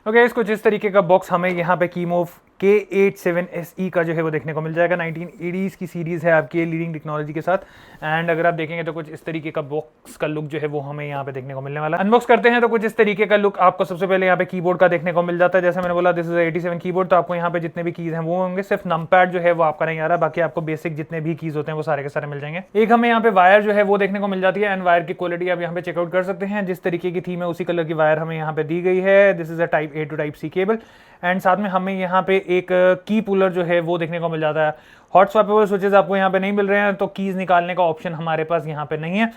Okay, कुछ इस तरीके का बॉक्स हमें यहाँ पे कीमोव K87SE का जो है वो देखने को मिल जाएगा। 1980s की सीरीज है आपकी, लीडिंग टेक्नोलॉजी के साथ। एंड अगर आप देखेंगे तो कुछ इस तरीके का बॉक्स का लुक जो है वो हमें यहाँ पे देखने को मिलने वाला है। अनबॉक्स करते हैं तो कुछ इस तरीके का लुक आपको सबसे पहले यहाँ पे कीबोर्ड का देखने को मिल जाता है। जैसे मैंने बोला दिस इज 87 कीबोर्ड, तो आपको यहाँ पे जितने भी कीज हैं वो होंगे। सिर्फ नंपैड जो है वो आपका नहीं आ रहा, बाकी आपको बेसिक जितने भी कीज होते हैं वो सारे के सारे मिल जाएंगे। एक हमें यहाँ पे वायर जो है वो देखने को मिल जाती है, एंड वायर की क्वालिटी आप यहाँ पे चेकआउट कर सकते हैं। जिस तरीके की थीम है उसी कलर की वायर हमें यहाँ पे दी गई है। This is a type A to type C cable. And साथ में हमें यहाँ पे एक की पुलर जो है वो देखने को मिल जाता है। हॉट स्वैपेबल स्विचेस आपको यहाँ पे नहीं मिल रहे हैं, तो कीज निकालने का ऑप्शन हमारे पास यहाँ पे नहीं है।